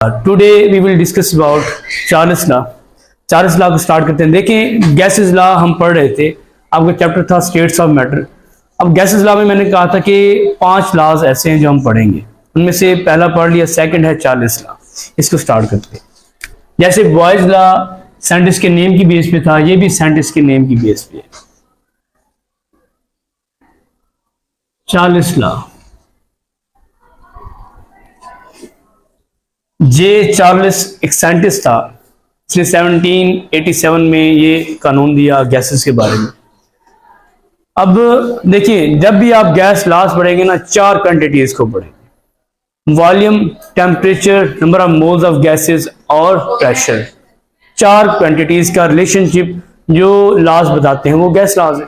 Today we will discuss about Charles law. Charles law को start करते हैं। देखें, गैसेस लॉ हम पढ़ रहे थे, आपका चैप्टर था स्टेट्स ऑफ मैटर। अब गैसेस लॉ में मैंने कहा था कि 5 लॉज ऐसे हैं जो हम पढ़ेंगे, उनमें से पहला पढ़ लिया, सेकंड है चार्ल्स लॉ। इसको स्टार्ट करते हैं। जैसे बॉयज लॉ साइंटिस्ट के नेम की बेस पे था, ये भी साइंटिस्ट के नेम की बेस पे है। चार्ल्स लॉ, जे चार्ल्स एक साइंटिस्ट था, इसने 1787 में ये कानून दिया गैसेस के बारे में। अब देखिए, जब भी आप गैस लॉज पढ़ेंगे ना, 4 क्वांटिटीज को पढ़ेंगे: volume, temperature, number of moles of gases और प्रेशर। 4 क्वांटिटीज का रिलेशनशिप जो लॉज बताते हैं वो गैस लॉज है।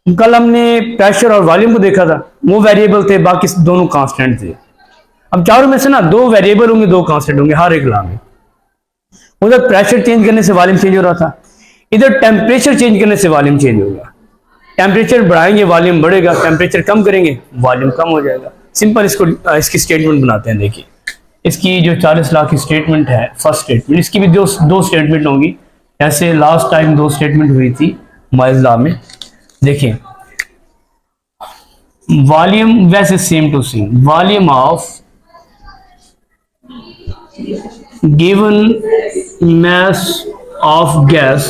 कल हमने प्रेशर और वॉल्यूम को देखा था, वो वेरिएबल थे, बाकी दोनों कांस्टेंट थे। अब चारों में से ना 2 वेरिएबल होंगे, 2 कांस्टेंट होंगे हर एक लॉ में। उधर प्रेशर चेंज करने से वॉल्यूम चेंज हो रहा था, इधर टेम्परेचर चेंज करने से वॉल्यूम चेंज होगा। टेम्परेचर बढ़ाएंगे वॉल्यूम बढ़ेगा, टेम्परेचर कम करेंगे वॉल्यूम कम हो जाएगा। सिंपल इसकी स्टेटमेंट बनाते हैं। देखिए, इसकी जो चार्ल्स लॉ की स्टेटमेंट है, फर्स्ट स्टेटमेंट, इसकी भी दो स्टेटमेंट होंगी। ऐसे लास्ट टाइम 2 स्टेटमेंट हुई थी बॉयज लॉ में। देखिए, वॉल्यूम वैसे same to same, volume of given mass of gas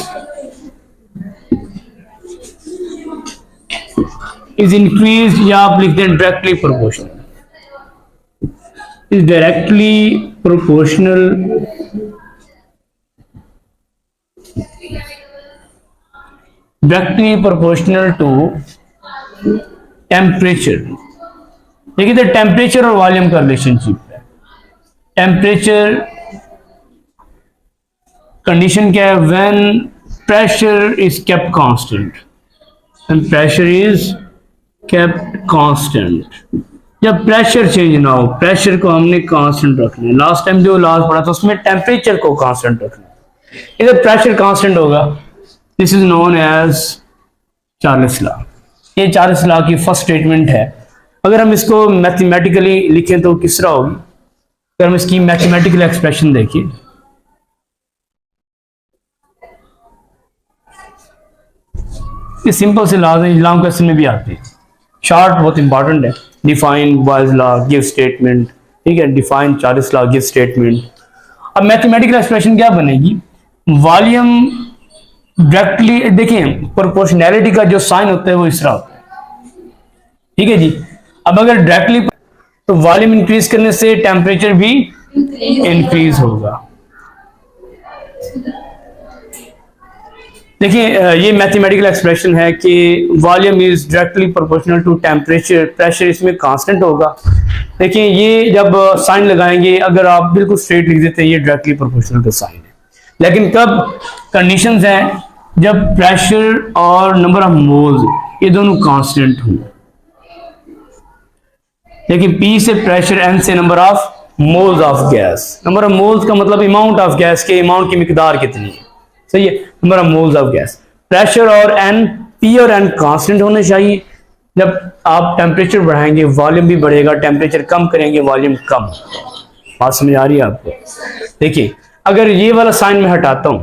is increased, या आप लिखते हैं directly proportional, is directly proportional to temperature. देखिए, तो टेम्परेचर और वॉल्यूम का रिलेशनशिप है। टेम्परेचर कंडीशन क्या है? When pressure is kept constant, when pressure is kept constant. जब प्रेशर चेंज ना हो, प्रेशर को हमने कांस्टेंट रखना है। लास्ट टाइम जो लॉज पढ़ा था उसमें टेम्परेचर को कांस्टेंट रखना है, इधर प्रेशर कांस्टेंट होगा। This is known as Charles law. ये चार्ल्स लॉ की फर्स्ट स्टेटमेंट है। अगर हम इसको मैथमेटिकली लिखें तो किस तरह होगी? अगर हम इसकी मैथमेटिकल एक्सप्रेशन देखिए, ये सिंपल से लॉज हैं, एग्जाम क्वेश्चन में भी आते हैं। शॉर्ट बहुत इंपॉर्टेंट है। Define boys law, give statement, ठीक है। Define Charles law, give statement. अब मैथमेटिकल एक्सप्रेशन क्या बनेगी? वॉल्यूम डायरेक्टली, देखिए प्रोपोर्शनैलिटी का जो साइन होता है वो इस तरह होता है, ठीक है जी। अब अगर डायरेक्टली तो वॉल्यूम इंक्रीज करने से टेम्परेचर भी इंक्रीज होगा। देखिए, ये मैथमेटिकल एक्सप्रेशन है कि volume is directly proportional to temperature, pressure इसमें कांस्टेंट होगा। देखिए, ये जब साइन लगाएंगे, अगर आप बिल्कुल स्ट्रेट लिख देते हैं, ये डायरेक्टली प्रोपोर्शनल का साइन है। लेकिन कब कंडीशंस हैं? जब प्रेशर और नंबर ऑफ मोल्स ये दोनों कांस्टेंट हों। लेकिन P से प्रेशर, N से number of moles of gas. Number of moles का मतलब अमाउंट ऑफ गैस के अमाउंट की मिकदार कितनी है, सही है। Number of moles of gas, pressure और N, P और N कांस्टेंट होने चाहिए। जब आप टेम्परेचर बढ़ाएंगे वॉल्यूम भी बढ़ेगा, टेम्परेचर कम करेंगे वॉल्यूम कम। बात समझ आ रही है आपको? देखिए, अगर ये वाला साइन मैं हटाता हूं,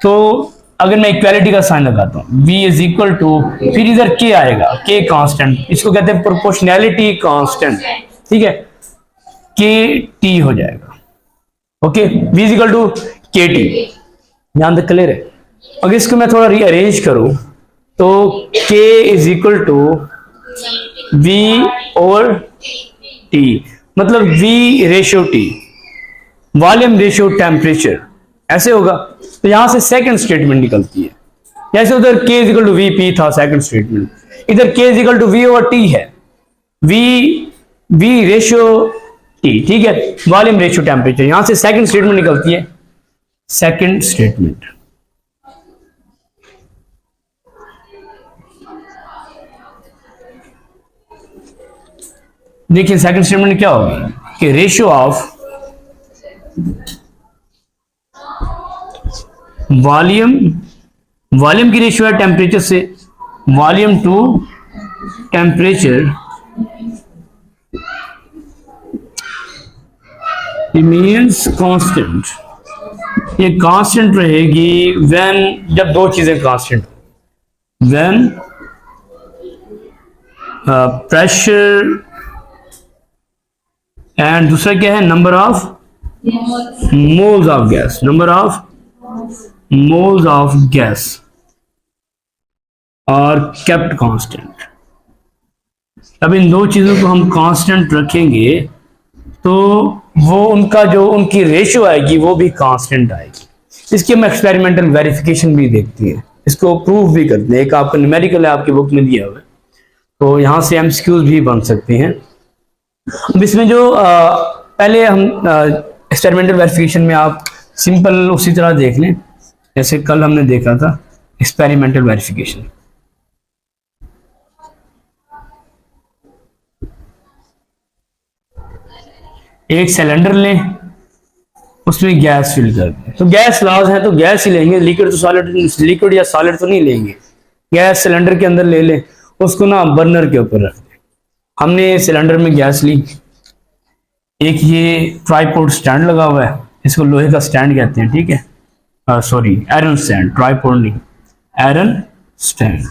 तो अगर मैं इक्वालिटी का साइन लगाता हूं, V इज इक्वल टू, फिर इधर K आएगा, K कांस्टेंट, इसको कहते हैं प्रोपोर्शनैलिटी कांस्टेंट, ठीक है। KT हो जाएगा, okay. V is equal to KT, ध्यान तक क्लियर है। अगर इसको मैं थोड़ा रीअरेंज करूं तो K is equal to V और T, मतलब V ratio T, volume ratio temperature, ऐसे होगा। तो यहां से सेकंड स्टेटमेंट निकलती है। जैसे उधर K is equal to VP था सेकंड स्टेटमेंट, इधर K is equal to V और T है। V रेशियो T, ठीक है, वॉल्यूम रेशियो टेम्परेचर। यहां से सेकंड स्टेटमेंट निकलती है। सेकंड स्टेटमेंट, देखिए सेकंड स्टेटमेंट क्या होगी कि रेशियो ऑफ वॉल्यूम की रेशियो है टेम्परेचर से, volume to temperature remains constant, ये कांस्टेंट रहेगी व्हेन, जब दो चीजें कांस्टेंट, व्हेन प्रेशर एंड दूसरा क्या है, number of moles of gas, number of moles of gas और केप्ट कांस्टेंट। अब इन दो चीजों को हम कांस्टेंट रखेंगे तो वो उनका जो उनकी रेशियो आएगी वो भी कांस्टेंट आएगी। इसकी हम एक्सपेरिमेंटल वेरिफिकेशन भी देखती है, इसको प्रूव भी करते हैं। एक आपका न्यूमेरिकल है, आपकी बुक में दिया हुआ है, तो यहाँ से एमसीक्यूज भी बन सकते हैं। अब इसमें जो पहले हम एक्सपेरिमेंटल वेरिफिकेशन में आप सिंपल उसी तरह देख लें जैसे कल हमने देखा था एक्सपेरिमेंटल वेरिफिकेशन। एक सिलेंडर लें, उसमें गैस फिल कर दें, तो गैस लॉज है तो गैस ही लेंगे, लिक्विड तो सॉलिड, लिक्विड या सॉलिड तो नहीं लेंगे। गैस सिलेंडर के अंदर ले लें, उसको ना बर्नर के ऊपर रख दें। हमने सिलेंडर में गैस ली, एक ये ट्राइपॉड स्टैंड लगा हुआ है, इसको लोहे का स्टैंड कहते हैं, ठीक है, सॉरी आयरन स्टैंड, ट्राइपॉड नहीं, आयरन स्टैंड।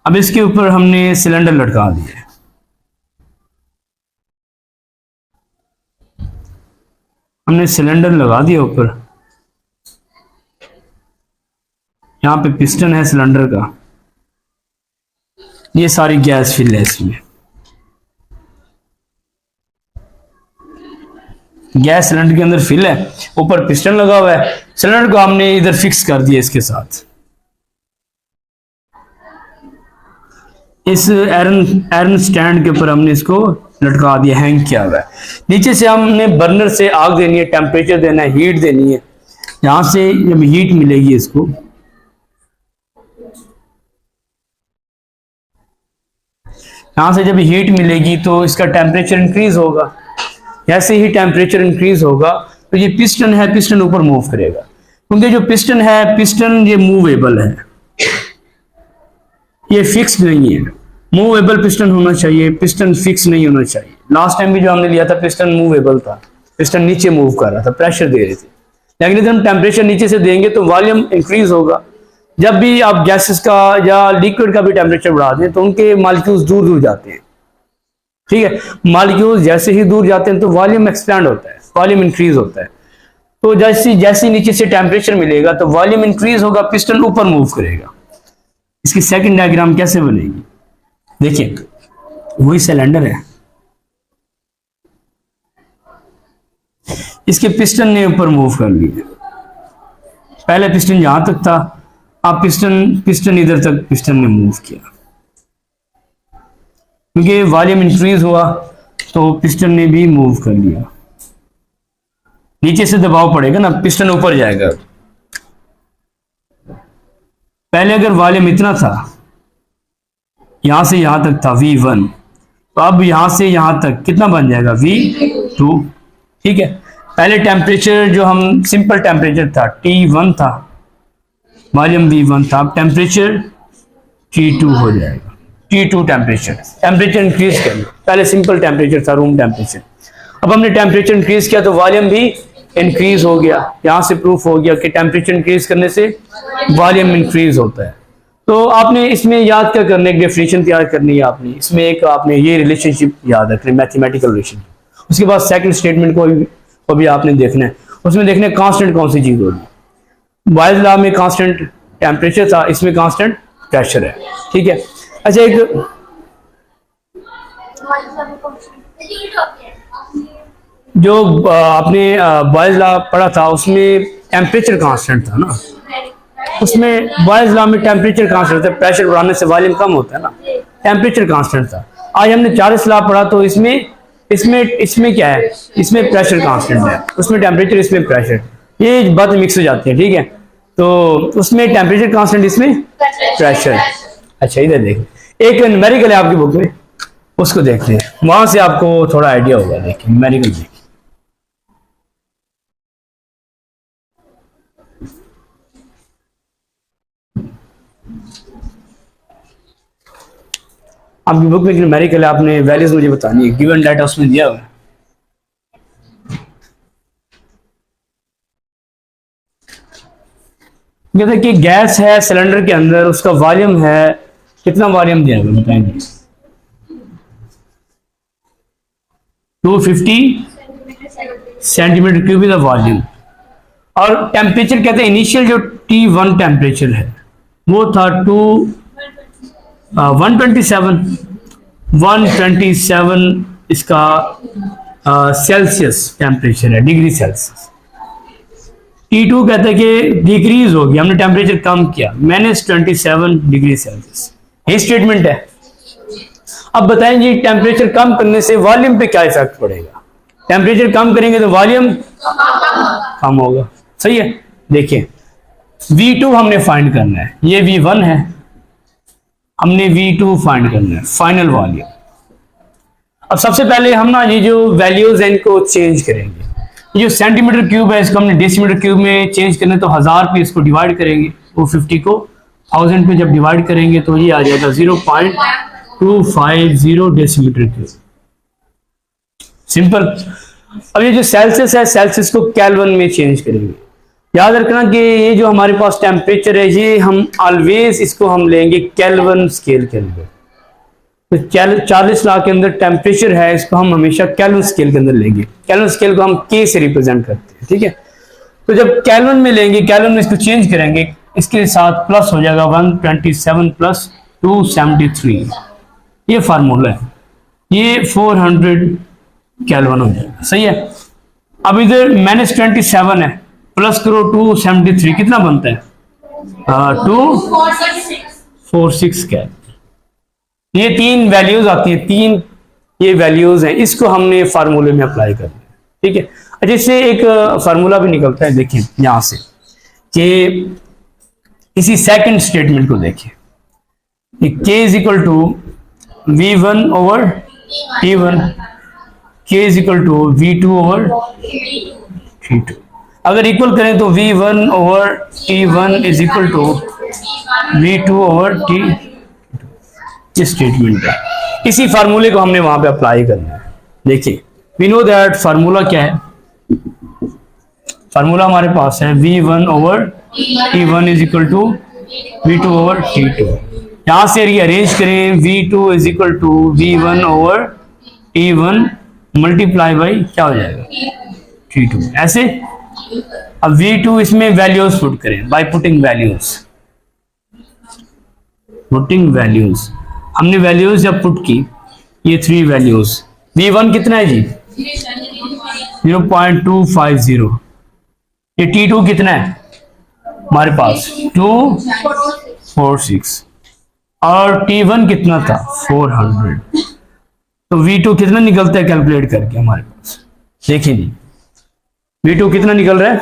अब इसके ऊपर हमने सिलेंडर लटका दिया, हमने सिलेंडर लगा दिया ऊपर, यहाँ पे पिस्टन है सिलेंडर का, ये सारी गैस फिल है इसमें। गैस सिलेंडर के अंदर फिल है, ऊपर पिस्टन लगा हुआ है, सिलेंडर को हमने इधर फिक्स कर दिया इसके साथ। इस आयरन स्टैंड के ऊपर हमने इसको लटका दिया, हैंग किया हुआ है। नीचे से हमने बर्नर से आग देनी है, टेम्परेचर देना है, हीट देनी है। यहां से जब हीट मिलेगी इसको, यहां से जब हीट मिलेगी तो इसका टेम्परेचर इंक्रीज होगा। जैसे ही टेम्परेचर इंक्रीज होगा तो ये पिस्टन है, पिस्टन ऊपर मूव करेगा, क्योंकि जो पिस्टन है, पिस्टन ये मूवेबल है, ये फिक्स नहीं है। मूवेबल पिस्टन होना चाहिए, पिस्टन फिक्स नहीं होना चाहिए। लास्ट टाइम भी जो हमने लिया था पिस्टन मूवेबल था, पिस्टन नीचे मूव कर रहा था, प्रेशर दे रहे थे। लेकिन यदि हम टेम्परेचर नीचे से देंगे तो वॉल्यूम इंक्रीज होगा। जब भी आप गैसेस का या लिक्विड का भी टेम्परेचर बढ़ा दें तो उनके मॉलिक्यूल्स दूर दूर जाते हैं, ठीक है। मॉलिक्यूल्स जैसे ही दूर जाते हैं तो वॉल्यूम एक्सपैंड होता है, वॉल्यूम इंक्रीज होता है। तो जैसे जैसे नीचे से टेम्परेचर मिलेगा तो वॉल्यूम इंक्रीज होगा, पिस्टन ऊपर मूव करेगा। इसकी सेकंड डायग्राम कैसे बनेगी, देखिए, वही सिलेंडर है, इसके पिस्टन ने ऊपर मूव कर लिया। पहले पिस्टन यहां तक था, अब पिस्टन इधर तक पिस्टन ने मूव किया, क्योंकि वॉल्यूम इंक्रीज हुआ तो पिस्टन ने भी मूव कर लिया। नीचे से दबाव पड़ेगा ना, पिस्टन ऊपर जाएगा। पहले अगर वॉल्यूम इतना था, यहां से यहां तक था V1, तो अब यहां से यहां तक कितना बन जाएगा, V2, ठीक है। पहले टेम्परेचर जो हम सिंपल टेम्परेचर था T1 था, वॉल्यूम V1 था, अब टेम्परेचर T2 हो जाएगा। T2 टेम्परेचर इंक्रीज कर लिया, पहले सिंपल टेम्परेचर था, रूम टेम्परेचर। अब हमने टेम्परेचर इंक्रीज किया तो वॉल्यूम भी इंक्रीज हो गया। यहां से प्रूफ हो गया कि टेम्परेचर इंक्रीज करने से वॉल्यूम इंक्रीज होता है। तो आपने इसमें याद क्या करना है, डेफिनेशन तैयार करनी है आपने, इसमें एक आपने ये रिलेशनशिप याद रखनी, मैथमेटिकल रिलेशनशिप। उसके बाद सेकंड स्टेटमेंट को भी आपने देखना है, उसमें देखना है कांस्टेंट कौन सी चीज होगी। बॉयज लॉ में कांस्टेंट टेम्परेचर था, इसमें कांस्टेंट प्रेशर है, ठीक है। अच्छा, एक जो आपने बॉयज लॉ पढ़ा था उसमें टेम्परेचर कांस्टेंट था ना, उसमें बॉयज लॉ में टेम्परेचर कांस्टेंट था, प्रेशर बढ़ाने से वॉल्यूम कम होता है ना, टेम्परेचर कांस्टेंट था। आज हमने चार्ल्स लॉ पढ़ा तो इसमें क्या है, इसमें प्रेशर कांस्टेंट है, उसमें टेम्परेचर, इसमें प्रेशर, ये बात मिक्स हो जाती है, ठीक है। तो उसमें टेम्परेचर कांस्टेंट, इसमें प्रेशर। अच्छा, इधर देख, एक न्यूमेरिकल है आपकी बुक में, उसको देखते हैं, वहां से आपको थोड़ा आइडिया होगा। देखिए न्यूमेरिकल देखिए, आपकी बुक में न्यूमेरिकल है, आपने वैल्यूज मुझे बतानी है, गिवन डाटा उसमें दिया हुआ है। कहते हैं कि गैस है सिलेंडर के अंदर, उसका वॉल्यूम है, कितना वॉल्यूम दिया हुआ बताएंगे? 250 centimetre cube is the volume. और टेम्परेचर कहते हैं इनिशियल जो T1 टेम्परेचर है वो था 127 इसका सेल्सियस टेम्परेचर है, डिग्री सेल्सियस। T2 कहते हैं कि डिक्रीज हो गया, हमने टेम्परेचर कम किया, -27 डिग्री सेल्सियस। ये स्टेटमेंट है। अब बताएं जी टेम्परेचर कम करने से वॉल्यूम पे क्या इफेक्ट पड़ेगा? टेम्परेचर कम करेंगे तो वॉल्यूम कम होगा, सही है। देखिए V2 हमने फाइंड करना है, ये V1 है, हमने V2 फाइंड करना है, फाइनल वॉल्यूम। अब सबसे पहले हम ना ये जो वैल्यूज हैं इनको चेंज करेंगे। ये जो सेंटीमीटर क्यूब है इसको हमने डेसीमीटर क्यूब में चेंज करना है, तो 1000 पे इसको डिवाइड करेंगे, वो 50 को 1000 पे जब डिवाइड करेंगे तो ये आ जाएगा 0.250 डेसीमीटर क्यूब, सिंपल। अब ये जो सेल्सियस है, सेल्सियस को केल्विन में चेंज करेंगे। याद रखना कि ये जो हमारे पास टेम्परेचर है ये हम ऑलवेज इसको हम लेंगे केल्विन स्केल के अंदर। तो 40 लाख के अंदर टेम्परेचर है, इसको हम हमेशा केल्विन स्केल के अंदर लेंगे। केल्विन स्केल को हम K से रिप्रेजेंट करते हैं, ठीक है। तो जब केल्विन में लेंगे, केल्विन में इसको चेंज करेंगे, इसके साथ प्लस हो जाएगा 127 प्लस 273, ये फार्मूला है, ये 400 केल्विन हो जाएगा, सही है। अब इधर -27 है, प्लस करो 273, कितना बनता है? 246 केल्विन। ये 3 वैल्यूज आती हैं, 3 ये वैल्यूज हैं, इसको हमने फार्मूले में अप्लाई करना है, ठीक है। अच्छा, इससे एक फार्मूला भी निकलता है, देखिए यहां से कि इसी सेकंड स्टेटमेंट को देखिए, K is equal to V1 over T1, K is equal to V2 over T2। अगर इक्वल करें तो V1 over T1 is equal to V2 over T2। ये स्टेटमेंट है, इसी फार्मूले को हमने वहां पे अप्लाई करना है। देखिए वी नो दैट फार्मूला क्या है, फार्मूला हमारे पास है V1 over T1 is equal to V2 over T2। यहां से रीअरेंज करें, V2 is equal to V1 over T1 multiply by क्या हो जाएगा? T2, ऐसे। अब V2 इसमें वैल्यूज पुट करें बाय पुटिंग वैल्यूज, हमने वैल्यूज जब पुट की, ये 3 वैल्यूज, V1 कितना है जी? 0.250। ये T2 कितना है हमारे पास? 246। और T1 कितना था? 400। तो V2 कितना निकलता है कैलकुलेट करके हमारे पास? देखिए जी V2 कितना निकल रहा है?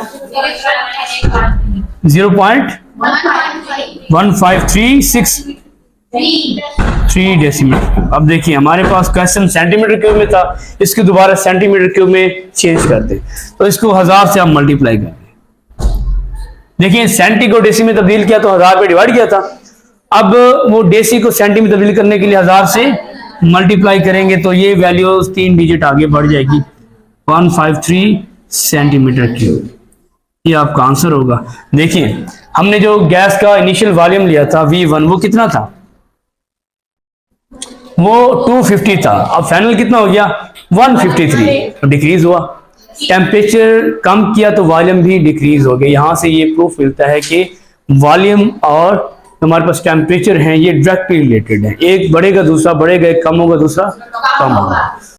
0.15363 डेसीमीटर। अब देखिए हमारे पास क्वेश्चन सेंटीमीटर क्यूब में था, इसको दोबारा सेंटीमीटर क्यूब में चेंज कर दे, तो इसको 1000 से हम मल्टीप्लाई कर दें। देखिए सेंटी को डेसी में तब्दील किया तो 1000 पे डिवाइड किया था, अब वो डेसी को सेंटी में तब्दील करने के लिए 1000 से मल्टीप्लाई करेंगे तो ये वैल्यू 3 डिजिट आगे बढ़ जाएगी, 153 सेंटीमीटर क्यूब। ये आपका आंसर होगा। देखिए हमने जो गैस का इनिशियल वॉल्यूम लिया था V1, वो कितना था? वो 250 था, अब फाइनल कितना हो गया? 153, तो डिक्रीज हुआ। टेम्परेचर कम किया तो वॉल्यूम भी डिक्रीज हो गया। यहां से ये प्रूफ मिलता है कि वॉल्यूम और हमारे पास टेम्परेचर हैं ये डायरेक्टली रिलेटेड है, एक बढ़ेगा दूसरा बढ़ेगा, एक कम होगा दूसरा कम होगा।